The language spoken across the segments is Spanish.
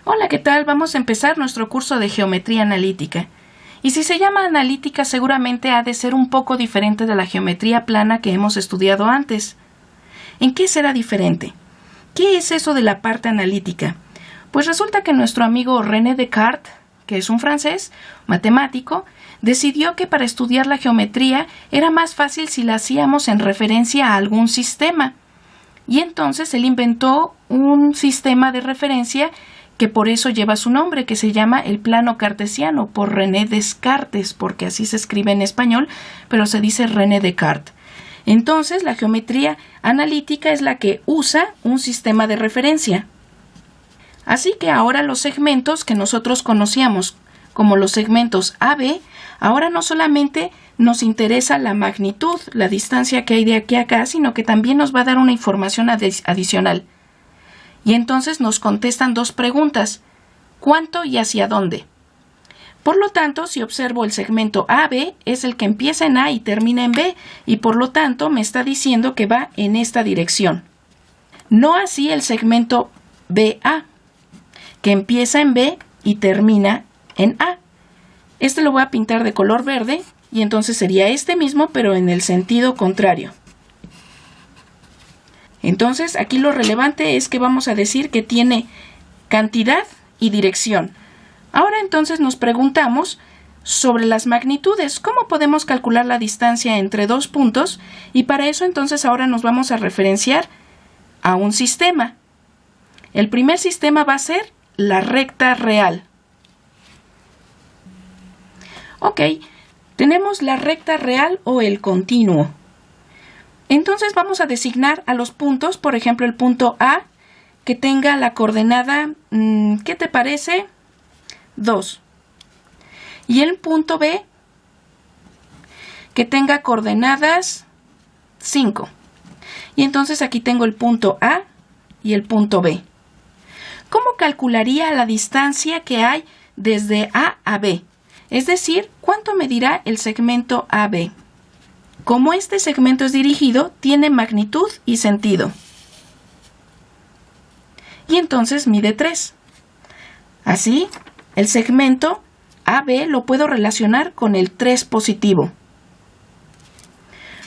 Hola, ¿qué tal? Vamos a empezar nuestro curso de geometría analítica. Y si se llama analítica, seguramente ha de ser un poco diferente de la geometría plana que hemos estudiado antes. ¿En qué será diferente? ¿Qué es eso de la parte analítica? Pues resulta que nuestro amigo René Descartes, que es un francés, matemático, decidió que para estudiar la geometría era más fácil si la hacíamos en referencia a algún sistema. Y entonces él inventó un sistema de referencia que por eso lleva su nombre, que se llama el plano cartesiano, por René Descartes, porque así se escribe en español, pero se dice René Descartes. Entonces, la geometría analítica es la que usa un sistema de referencia. Así que ahora los segmentos que nosotros conocíamos como los segmentos AB, ahora no solamente nos interesa la magnitud, la distancia que hay de aquí a acá, sino que también nos va a dar una información adicional. Y entonces nos contestan dos preguntas: ¿cuánto y hacia dónde? Por lo tanto, si observo el segmento AB, es el que empieza en A y termina en B, y por lo tanto me está diciendo que va en esta dirección. No así el segmento BA, que empieza en B y termina en A. Este lo voy a pintar de color verde, y entonces sería este mismo, pero en el sentido contrario. Entonces, aquí lo relevante es que vamos a decir que tiene cantidad y dirección. Ahora entonces nos preguntamos sobre las magnitudes. ¿Cómo podemos calcular la distancia entre dos puntos? Y para eso entonces ahora nos vamos a referenciar a un sistema. El primer sistema va a ser la recta real. Ok, tenemos la recta real o el continuo. Entonces vamos a designar a los puntos, por ejemplo el punto A, que tenga la coordenada, ¿qué te parece? 2. Y el punto B, que tenga coordenadas 5. Y entonces aquí tengo el punto A y el punto B. ¿Cómo calcularía la distancia que hay desde A a B? Es decir, ¿cuánto medirá el segmento AB? Como este segmento es dirigido, tiene magnitud y sentido. Y entonces mide 3. Así, el segmento AB lo puedo relacionar con el 3 positivo.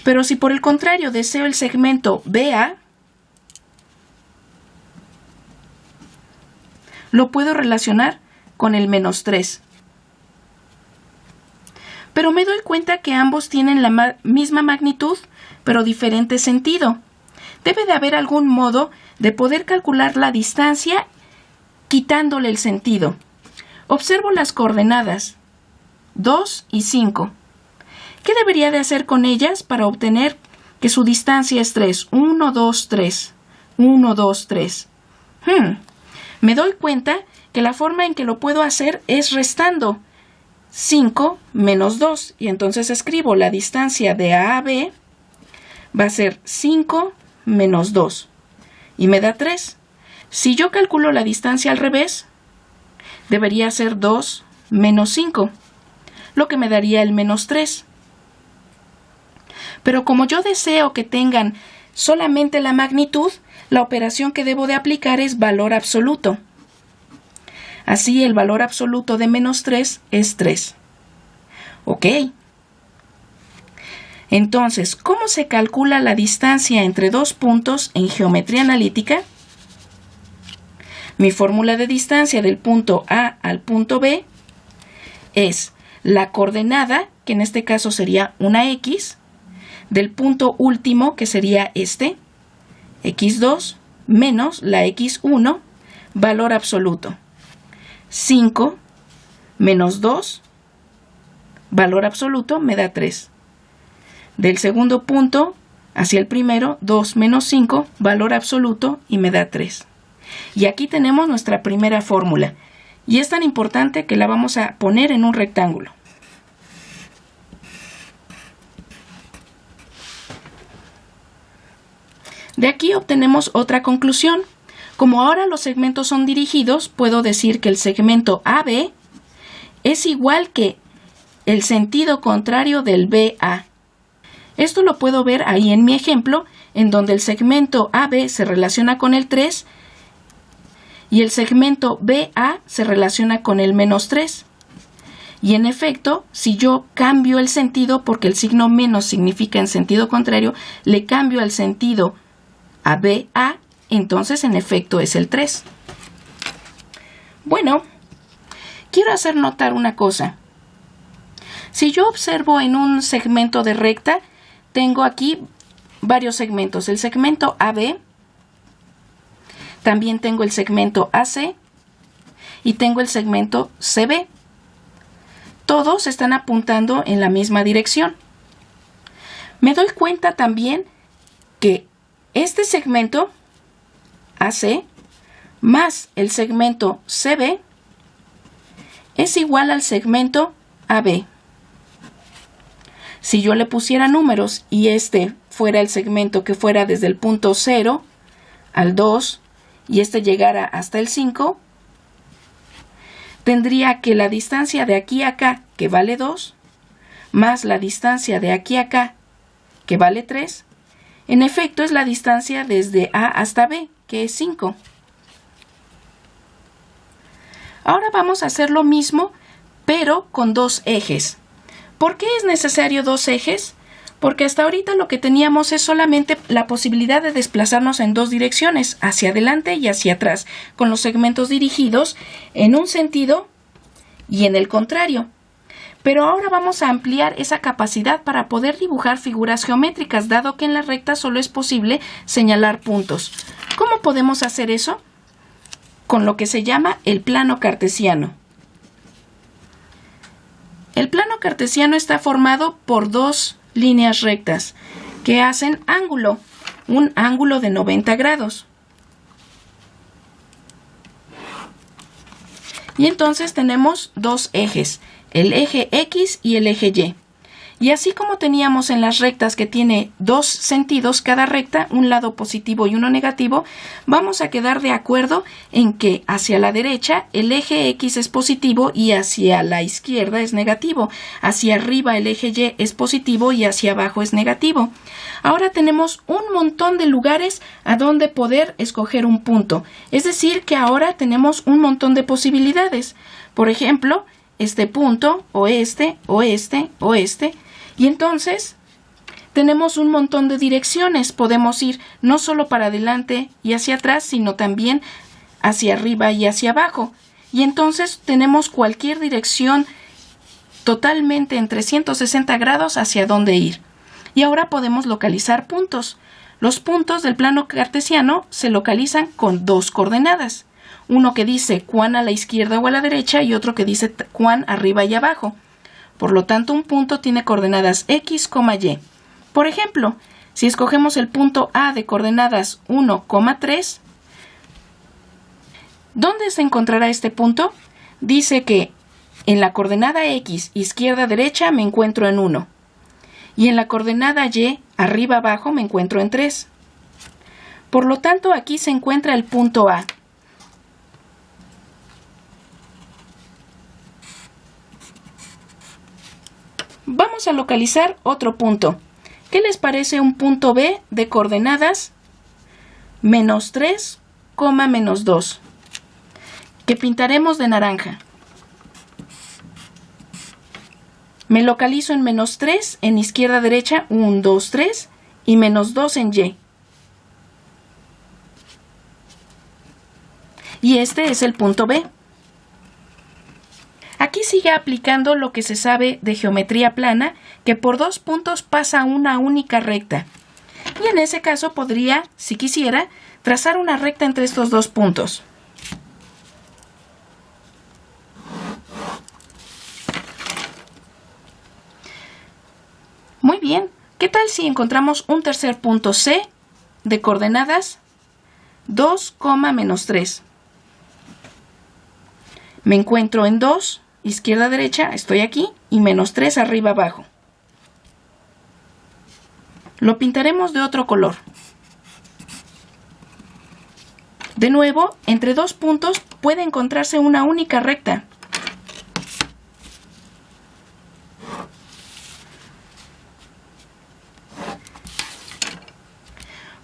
Pero si por el contrario deseo el segmento BA, lo puedo relacionar con el -3. Pero me doy cuenta que ambos tienen la misma magnitud, pero diferente sentido. Debe de haber algún modo de poder calcular la distancia quitándole el sentido. Observo las coordenadas 2 y 5. ¿Qué debería de hacer con ellas para obtener que su distancia es 3? 1, 2, 3. 1, 2, 3. Me doy cuenta que la forma en que lo puedo hacer es restando 5 menos 2, y entonces escribo la distancia de A a B va a ser 5 menos 2 y me da 3. Si yo calculo la distancia al revés, debería ser 2 menos 5, lo que me daría el -3. Pero como yo deseo que tengan solamente la magnitud, la operación que debo de aplicar es valor absoluto. Así el valor absoluto de -3 es 3. Ok. Entonces, ¿cómo se calcula la distancia entre dos puntos en geometría analítica? Mi fórmula de distancia del punto A al punto B es la coordenada, que en este caso sería una X, del punto último, que sería este, X2, menos la X1, valor absoluto. 5 menos 2, valor absoluto, me da 3. Del segundo punto hacia el primero, 2 menos 5, valor absoluto, y me da 3. Y aquí tenemos nuestra primera fórmula. Y es tan importante que la vamos a poner en un rectángulo. De aquí obtenemos otra conclusión. Como ahora los segmentos son dirigidos, puedo decir que el segmento AB es igual que el sentido contrario del BA. Esto lo puedo ver ahí en mi ejemplo, en donde el segmento AB se relaciona con el 3 y el segmento BA se relaciona con el menos 3. Y en efecto, si yo cambio el sentido, porque el signo menos significa en sentido contrario, le cambio el sentido a BA, entonces en efecto es el 3. Bueno, quiero hacer notar una cosa. Si yo observo en un segmento de recta, tengo aquí varios segmentos. El segmento AB, también tengo el segmento AC y tengo el segmento CB. Todos están apuntando en la misma dirección. Me doy cuenta también que este segmento AC más el segmento CB es igual al segmento AB. Si yo le pusiera números y este fuera el segmento que fuera desde el punto 0 al 2 y este llegara hasta el 5, tendría que la distancia de aquí a acá, que vale 2, más la distancia de aquí a acá, que vale 3, en efecto es la distancia desde A hasta B, que es 5. Ahora vamos a hacer lo mismo, pero con dos ejes. ¿Por qué es necesario dos ejes? Porque hasta ahorita lo que teníamos es solamente la posibilidad de desplazarnos en dos direcciones, hacia adelante y hacia atrás, con los segmentos dirigidos en un sentido y en el contrario. Pero ahora vamos a ampliar esa capacidad para poder dibujar figuras geométricas, dado que en la recta solo es posible señalar puntos. ¿Cómo podemos hacer eso? Con lo que se llama el plano cartesiano. El plano cartesiano está formado por dos líneas rectas que hacen ángulo, un ángulo de 90 grados. Y entonces tenemos dos ejes, el eje X y el eje Y. Y así como teníamos en las rectas que tiene dos sentidos cada recta, un lado positivo y uno negativo, vamos a quedar de acuerdo en que hacia la derecha el eje X es positivo y hacia la izquierda es negativo. Hacia arriba el eje Y es positivo y hacia abajo es negativo. Ahora tenemos un montón de lugares a donde poder escoger un punto. Es decir, que ahora tenemos un montón de posibilidades. Por ejemplo, este punto, o este, o este, o este. Y entonces tenemos un montón de direcciones. Podemos ir no solo para adelante y hacia atrás, sino también hacia arriba y hacia abajo. Y entonces tenemos cualquier dirección totalmente en 360 grados hacia dónde ir. Y ahora podemos localizar puntos. Los puntos del plano cartesiano se localizan con dos coordenadas. Uno que dice cuán a la izquierda o a la derecha y otro que dice cuán arriba y abajo. Por lo tanto, un punto tiene coordenadas X, Y. Por ejemplo, si escogemos el punto A de coordenadas 1, 3, ¿dónde se encontrará este punto? Dice que en la coordenada X, izquierda-derecha, me encuentro en 1. Y en la coordenada Y, arriba-abajo, me encuentro en 3. Por lo tanto, aquí se encuentra el punto A. Vamos a localizar otro punto. ¿Qué les parece un punto B de coordenadas menos 3, menos 2? Que pintaremos de naranja. Me localizo en menos 3 en izquierda-derecha, 1, 2, 3, y menos 2 en Y. Y este es el punto B. Aquí sigue aplicando lo que se sabe de geometría plana, que por dos puntos pasa una única recta. Y en ese caso podría, si quisiera, trazar una recta entre estos dos puntos. Muy bien, ¿qué tal si encontramos un tercer punto C de coordenadas 2, menos 3? Me encuentro en 2, izquierda-derecha, estoy aquí, y menos 3 arriba-abajo. Lo pintaremos de otro color. De nuevo, entre dos puntos puede encontrarse una única recta.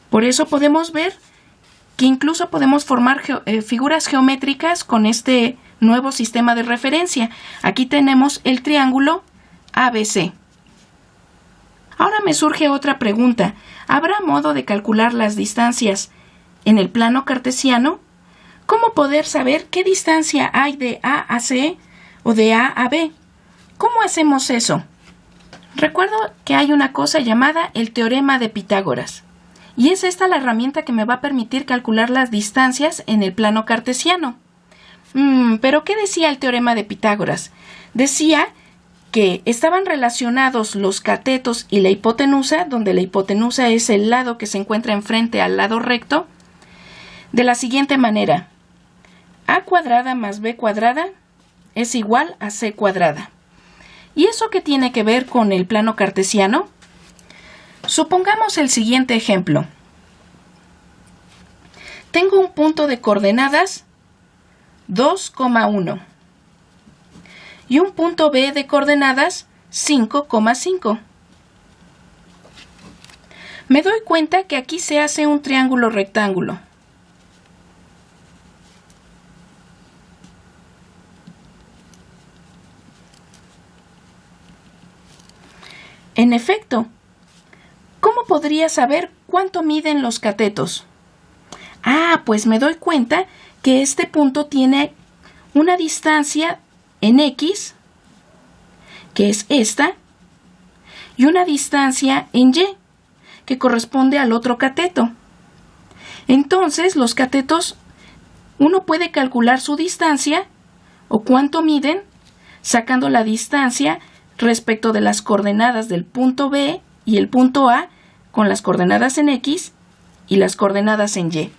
Por eso podemos ver que incluso podemos formar figuras geométricas con este nuevo sistema de referencia. Aquí tenemos el triángulo ABC. Ahora me surge otra pregunta. ¿Habrá modo de calcular las distancias en el plano cartesiano? ¿Cómo poder saber qué distancia hay de A a C o de A a B? ¿Cómo hacemos eso? Recuerdo que hay una cosa llamada el teorema de Pitágoras. Y es esta la herramienta que me va a permitir calcular las distancias en el plano cartesiano. ¿Pero qué decía el teorema de Pitágoras? Decía que estaban relacionados los catetos y la hipotenusa, donde la hipotenusa es el lado que se encuentra enfrente al lado recto, de la siguiente manera. A cuadrada más B cuadrada es igual a C cuadrada. ¿Y eso qué tiene que ver con el plano cartesiano? Supongamos el siguiente ejemplo. Tengo un punto de coordenadas 2,1 y un punto B de coordenadas 5,5. Me doy cuenta que aquí se hace un triángulo rectángulo. En efecto, ¿cómo podría saber cuánto miden los catetos? Pues me doy cuenta que este punto tiene una distancia en X, que es esta, y una distancia en Y, que corresponde al otro cateto. Entonces, los catetos, uno puede calcular su distancia o cuánto miden, sacando la distancia respecto de las coordenadas del punto B y el punto A con las coordenadas en X y las coordenadas en Y.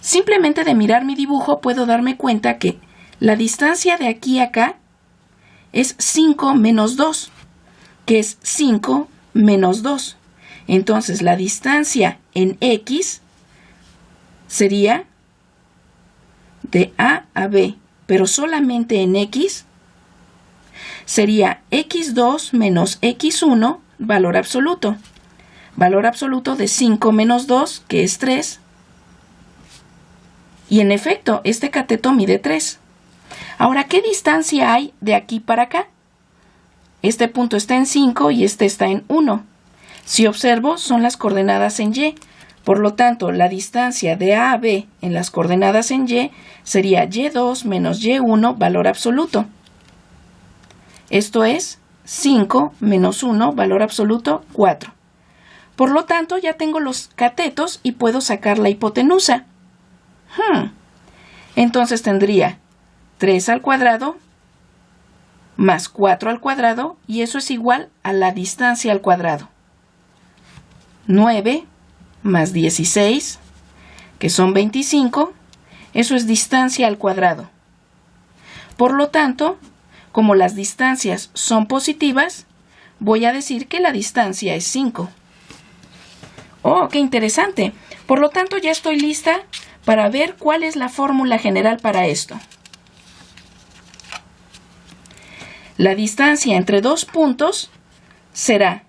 Simplemente de mirar mi dibujo puedo darme cuenta que la distancia de aquí a acá es 5 menos 2, que es 5 menos 2. Entonces la distancia en X sería de A a B, pero solamente en X sería x2 menos x1, valor absoluto. Valor absoluto de 5 menos 2, que es 3. Y en efecto, este cateto mide 3. Ahora, ¿qué distancia hay de aquí para acá? Este punto está en 5 y este está en 1. Si observo, son las coordenadas en Y. Por lo tanto, la distancia de A a B en las coordenadas en Y sería y2 menos y1, valor absoluto. Esto es 5 menos 1, valor absoluto, 4. Por lo tanto, ya tengo los catetos y puedo sacar la hipotenusa. Entonces tendría 3 al cuadrado más 4 al cuadrado, y eso es igual a la distancia al cuadrado. 9 más 16, que son 25, eso es distancia al cuadrado. Por lo tanto, como las distancias son positivas, voy a decir que la distancia es 5. ¡Oh, qué interesante! Por lo tanto, ya estoy lista para ver cuál es la fórmula general para esto. La distancia entre dos puntos será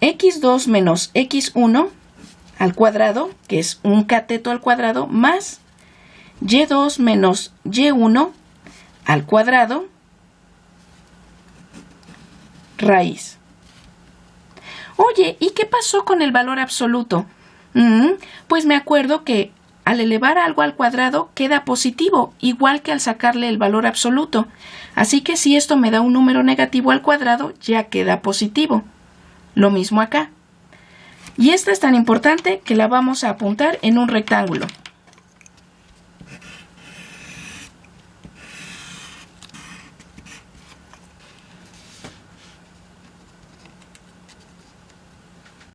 x2 menos x1 al cuadrado, que es un cateto al cuadrado, más y2 menos y1 al cuadrado, raíz. Oye, ¿y qué pasó con el valor absoluto? Pues me acuerdo que al elevar algo al cuadrado queda positivo, igual que al sacarle el valor absoluto. Así que si esto me da un número negativo al cuadrado, ya queda positivo. Lo mismo acá. Y esta es tan importante que la vamos a apuntar en un rectángulo.